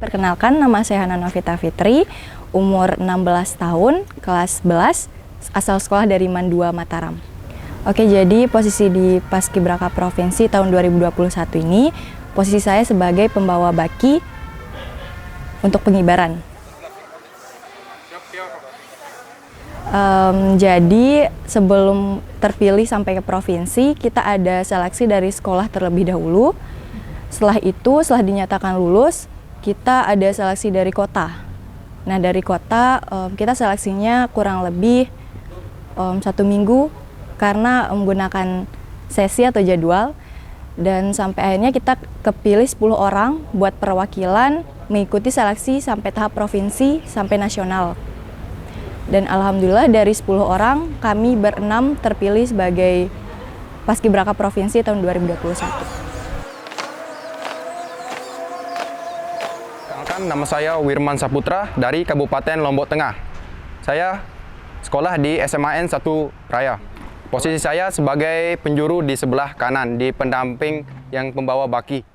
Perkenalkan, nama saya Hana Novita Fitri, umur 16 tahun, kelas 11, asal sekolah dari Mandua, Mataram. Oke, jadi posisi di Paskibraka Provinsi tahun 2021 ini, posisi saya sebagai pembawa baki untuk pengibaran. Jadi sebelum terpilih sampai ke provinsi, kita ada seleksi dari sekolah terlebih dahulu. Setelah itu, setelah dinyatakan lulus, kita ada seleksi dari kota. Nah, dari kota kita seleksinya kurang lebih 1 minggu karena menggunakan sesi atau jadwal. Dan sampai akhirnya kita kepilih 10 orang buat perwakilan mengikuti seleksi sampai tahap provinsi sampai nasional. Dan alhamdulillah dari 10 orang kami berenam terpilih sebagai Paskibraka Provinsi tahun 2021. Nama saya Wirman Saputra dari Kabupaten Lombok Tengah. Saya sekolah di SMAN 1 Raya. Posisi saya sebagai penjuru di sebelah kanan, di pendamping yang pembawa baki.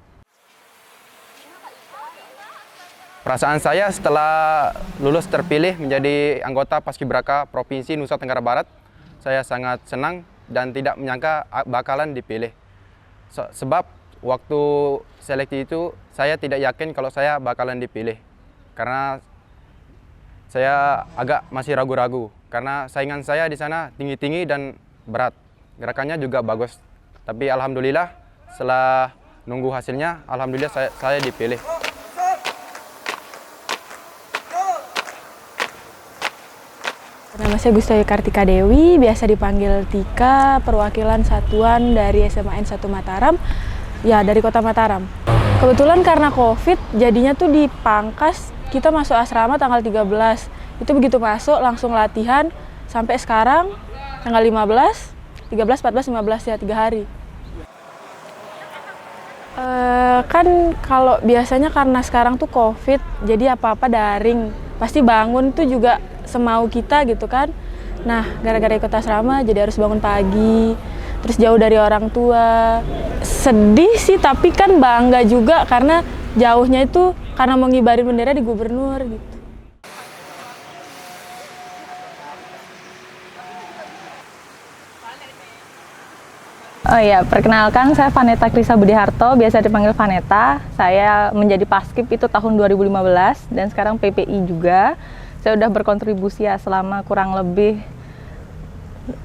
Perasaan saya setelah lulus terpilih menjadi anggota Paskibraka Provinsi Nusa Tenggara Barat, saya sangat senang dan tidak menyangka bakalan dipilih. Sebab waktu seleksi itu saya tidak yakin kalau saya bakalan dipilih. Karena saya agak masih ragu-ragu. Karena saingan saya di sana tinggi-tinggi dan berat. Gerakannya juga bagus. Tapi alhamdulillah setelah nunggu hasilnya, alhamdulillah saya dipilih. Nama saya Gustawi Kartika Dewi, biasa dipanggil Tika, perwakilan satuan dari SMAN 1 Mataram, ya dari kota Mataram. Kebetulan karena COVID, jadinya tuh dipangkas, kita masuk asrama tanggal 13. Itu begitu masuk, langsung latihan, sampai sekarang tanggal 15, 13, 14, 15 ya, 3 hari. Kan kalau biasanya karena sekarang tuh COVID, jadi apa-apa daring. Pasti bangun tuh juga semau kita gitu kan. Nah, gara-gara ikut asrama jadi harus bangun pagi, terus jauh dari orang tua. Sedih sih, tapi kan bangga juga karena jauhnya itu karena mau ngibarin bendera di gubernur gitu. Oh iya, perkenalkan saya Vaneta Krisa Budiharto, biasa dipanggil Vaneta. Saya menjadi Paskib itu tahun 2015 dan sekarang PPI juga. Saya sudah berkontribusi ya selama kurang lebih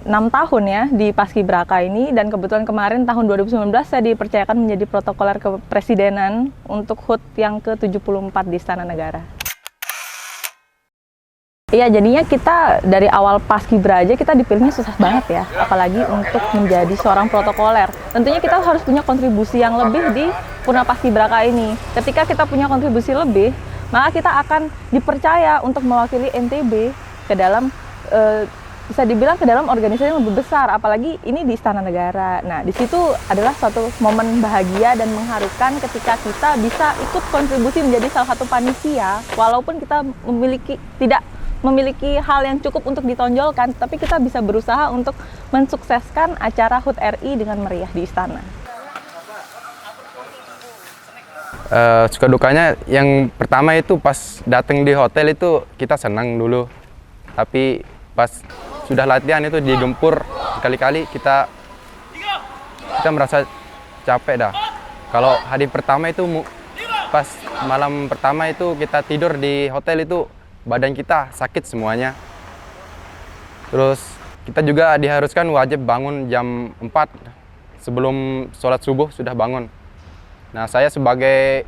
6 tahun ya di Paskibraka ini, dan kebetulan kemarin tahun 2019 saya dipercayakan menjadi protokoler kepresidenan untuk HUT yang ke-74 di Istana Negara. Iya, jadinya kita dari awal Paskibra aja kita dipilihnya susah banget ya, apalagi untuk menjadi seorang protokoler. Tentunya kita harus punya kontribusi yang lebih di Purna Paskibraka ini. Ketika kita punya kontribusi lebih, maka kita akan dipercaya untuk mewakili NTB ke dalam bisa dibilang ke dalam organisasi yang lebih besar, apalagi ini di Istana Negara. Nah, di situ adalah suatu momen bahagia dan mengharukan ketika kita bisa ikut kontribusi menjadi salah satu panitia, walaupun kita tidak memiliki hal yang cukup untuk ditonjolkan, tapi kita bisa berusaha untuk mensukseskan acara HUT RI dengan meriah di Istana. Suka dukanya yang pertama itu pas datang di hotel itu kita senang dulu, tapi pas sudah latihan itu digempur kali-kali kita merasa capek dah. Kalau hari pertama itu pas malam pertama itu kita tidur di hotel itu badan kita sakit semuanya. Terus kita juga diharuskan wajib bangun jam 4 sebelum sholat subuh sudah bangun. Nah, saya sebagai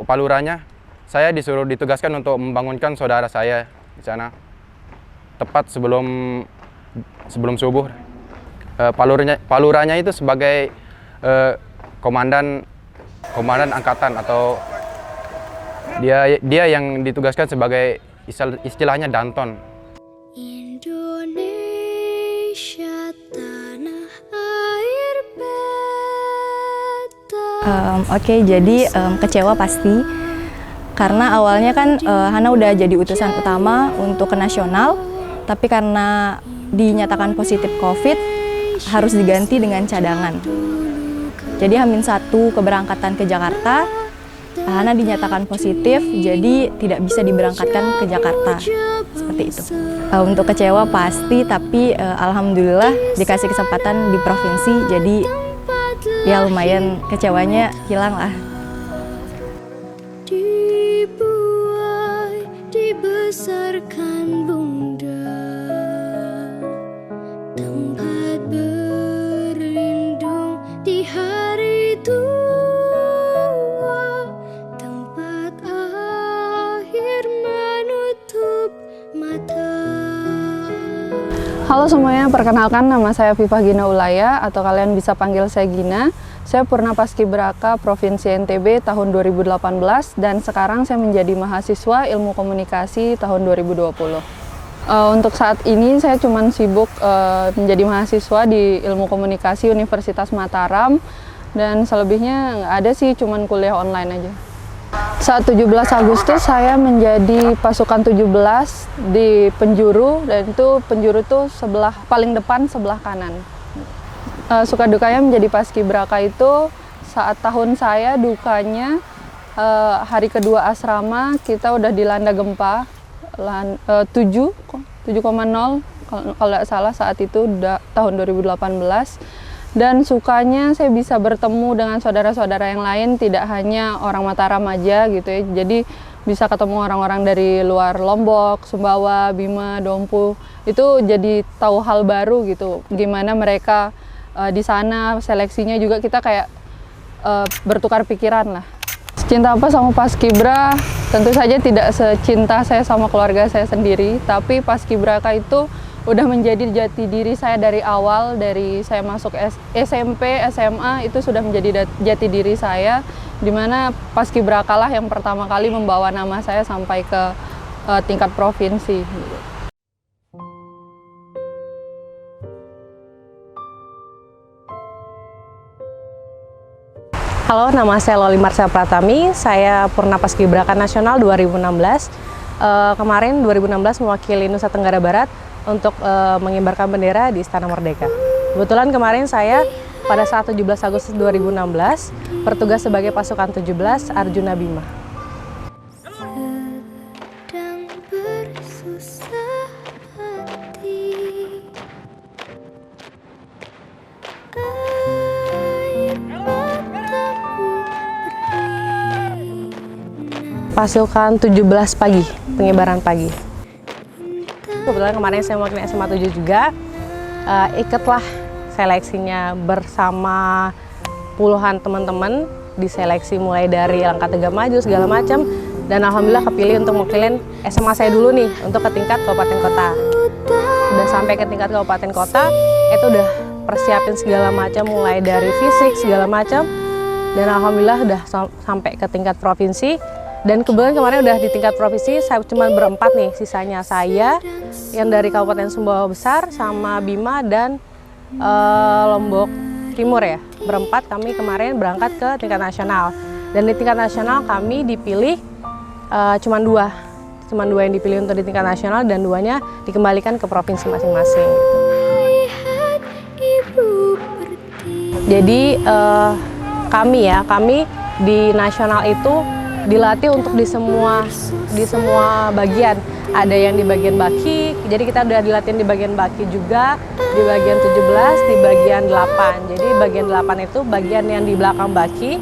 paluranya, saya ditugaskan untuk membangunkan saudara saya di sana. Tepat sebelum subuh. Paluranya itu sebagai komandan angkatan, atau dia yang ditugaskan sebagai istilahnya Danton. Indonesia tanah air beta. Oke, jadi kecewa pasti karena awalnya kan Hana udah jadi utusan utama untuk ke nasional, tapi karena dinyatakan positif COVID harus diganti dengan cadangan. Jadi H-1 keberangkatan ke Jakarta, Hana dinyatakan positif, jadi tidak bisa diberangkatkan ke Jakarta. Seperti itu. Untuk kecewa pasti, tapi alhamdulillah dikasih kesempatan di provinsi, jadi ya lumayan kecewanya hilang lah. Dibuai, dibesarkan bunda, tempat berlindung di hari tua, tempat akhir menutup mata. Halo semuanya, perkenalkan nama saya Viva Gina Ulaya atau kalian bisa panggil saya Gina. Saya Purna Paskibraka Provinsi NTB tahun 2018 dan sekarang saya menjadi mahasiswa Ilmu Komunikasi tahun 2020. Untuk saat ini saya cuma sibuk menjadi mahasiswa di Ilmu Komunikasi Universitas Mataram dan selebihnya nggak ada sih, cuman kuliah online aja. Saat 17 Agustus saya menjadi pasukan 17 di penjuru, dan itu penjuru tuh sebelah paling depan sebelah kanan. Suka dukanya menjadi paskibraka itu saat tahun saya dukanya hari kedua asrama kita udah dilanda gempa 7,0 kalau nggak salah saat itu tahun 2018. Dan sukanya saya bisa bertemu dengan saudara-saudara yang lain, tidak hanya orang Mataram aja gitu ya. Jadi bisa ketemu orang-orang dari luar Lombok, Sumbawa, Bima, Dompu. Itu jadi tahu hal baru gitu. Gimana mereka di sana, seleksinya juga kita kayak bertukar pikiran lah. Cinta apa sama Paskibra? Tentu saja tidak secinta saya sama keluarga saya sendiri, tapi Paskibraka itu udah menjadi jati diri saya dari awal, dari saya masuk SMP, SMA itu sudah menjadi jati diri saya, dimana Paskibraka lah yang pertama kali membawa nama saya sampai ke tingkat provinsi. Halo, nama saya Loli Marsha Pratami, saya Purna Paskibraka Nasional 2016. Kemarin 2016 mewakili Nusa Tenggara Barat untuk mengibarkan bendera di Istana Merdeka. Kebetulan kemarin saya pada saat 17 Agustus 2016 bertugas sebagai pasukan 17 Arjuna Bima. Sedang bersusah hati, air mataku berinak. Pasukan 17 pagi, pengibaran pagi. Kebetulan kemarin saya mewakili SMA 7 juga, ikutlah seleksinya bersama puluhan teman-teman, diseleksi mulai dari Angkatan Tegak Maju segala macam, dan alhamdulillah kepilih untuk mewakilin SMA saya dulu nih untuk ke tingkat kabupaten kota. Udah sampai ke tingkat kabupaten kota, itu udah persiapin segala macam mulai dari fisik segala macam, dan alhamdulillah udah sampai ke tingkat provinsi. Dan kebetulan kemarin udah di tingkat provinsi, saya cuma berempat nih, sisanya saya yang dari Kabupaten Sumbawa Besar sama Bima dan Lombok Timur ya. Berempat kami kemarin berangkat ke tingkat nasional. Dan di tingkat nasional kami dipilih cuma dua yang dipilih untuk di tingkat nasional dan duanya dikembalikan ke provinsi masing-masing. Jadi kami di nasional itu dilatih untuk di semua bagian. Ada yang di bagian baki, jadi kita udah dilatih di bagian baki juga, di bagian 17, di bagian 8. Jadi bagian 8 itu bagian yang di belakang baki,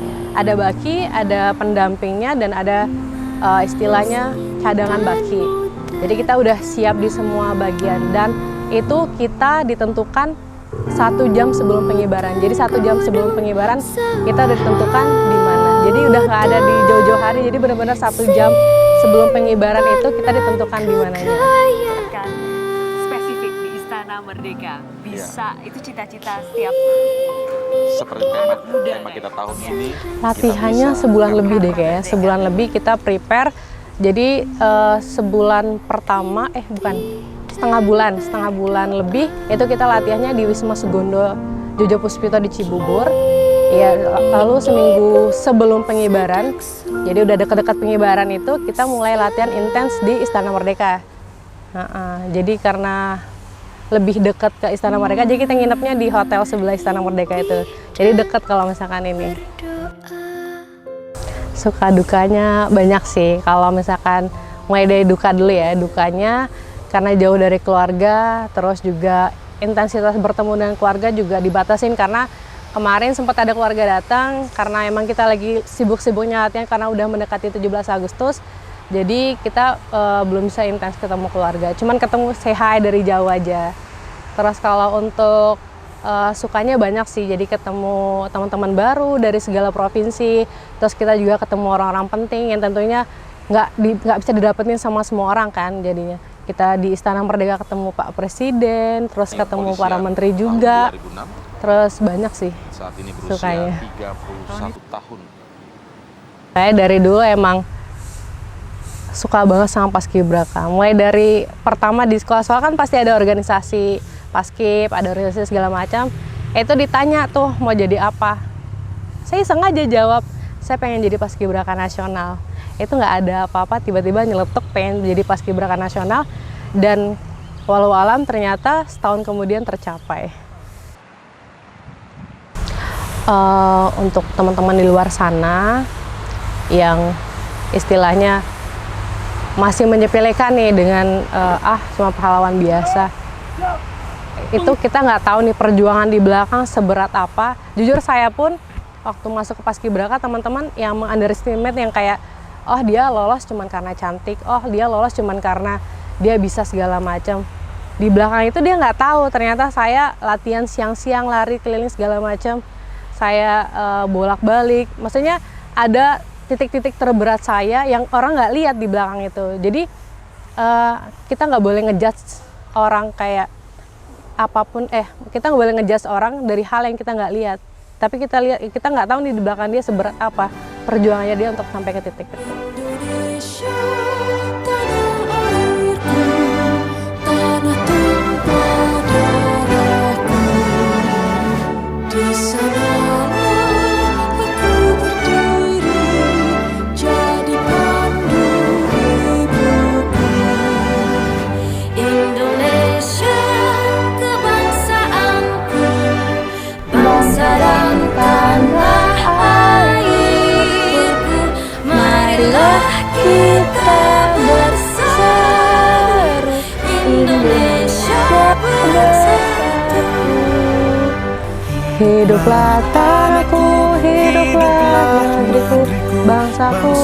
ada pendampingnya dan ada istilahnya cadangan baki. Jadi kita udah siap di semua bagian dan itu kita ditentukan 1 jam sebelum pengibaran. Jadi 1 jam sebelum pengibaran kita udah ditentukan di mana. Jadi udah nggak ada di jauh-jauh hari. Jadi benar-benar 1 jam sebelum pengibaran itu kita ditentukan di mananya. Kan spesifik di Istana Merdeka bisa itu cita-cita setiap seperti tema kita tahun ini. Latihannya sebulan lebih deh kayaknya. Sebulan lebih kita prepare. Jadi sebulan pertama setengah bulan lebih itu kita latihannya di Wisma Sugondo Jojo Puspito di Cibubur. Ya, lalu seminggu sebelum pengibaran, jadi udah deket-deket pengibaran itu kita mulai latihan intens di Istana Merdeka. Jadi karena lebih dekat ke Istana Merdeka, jadi kita nginepnya di hotel sebelah Istana Merdeka itu. Jadi dekat kalau misalkan ini. Suka dukanya banyak sih. Kalau misalkan mulai dari duka dulu ya, dukanya karena jauh dari keluarga, terus juga intensitas bertemu dengan keluarga juga dibatasin karena kemarin sempat ada keluarga datang karena emang kita lagi sibuk-sibuknya latihan karena udah mendekati 17 Agustus. Jadi kita belum bisa intens ketemu keluarga, cuman ketemu say hi dari jauh aja. Terus kalau untuk sukanya banyak sih, jadi ketemu teman-teman baru dari segala provinsi, terus kita juga ketemu orang-orang penting yang tentunya nggak bisa didapetin sama semua orang kan. Jadinya kita di Istana Merdeka ketemu Pak Presiden, terus ketemu para menteri juga, terus banyak sih saat ini berusia sukanya. 31 tahun. Saya dari dulu emang suka banget sama Paskibraka. Mulai dari pertama di sekolah-sekolah kan pasti ada organisasi Paskib, ada organisasi segala macam. Itu ditanya tuh mau jadi apa. Saya sengaja jawab, saya pengen jadi Paskibraka nasional. Itu nggak ada apa-apa, tiba-tiba nyeletuk pengen jadi Paskibraka nasional. Dan walau alam ternyata setahun kemudian tercapai. Untuk teman-teman di luar sana yang istilahnya masih menyepelekan nih dengan cuma pahlawan biasa. Itu kita nggak tahu nih perjuangan di belakang seberat apa. Jujur saya pun waktu masuk ke Paskibraka teman-teman yang meng-underestimate yang kayak oh dia lolos cuman karena cantik, oh dia lolos cuman karena dia bisa segala macam. Di belakang itu dia nggak tahu ternyata saya latihan siang-siang, lari keliling segala macam. Saya bolak-balik. Maksudnya ada titik-titik terberat saya yang orang nggak lihat di belakang itu. Jadi kita nggak boleh ngejudge orang kayak apapun, kita nggak boleh ngejudge orang dari hal yang kita nggak lihat. Tapi kita nggak tahu nih di belakang dia seberat apa perjuangannya dia untuk sampai ke titik itu. Indonesia, tanah airku, tanah tumpah darahku. Di sanalah aku berdiri, jadi pandu ibuku. Indonesia, kebangsaanku, bangsa dan tanah airku. Marilah kita bersatu, Indonesia bersatu. Hiduplah tanahku, hiduplah negeriku, bangsaku.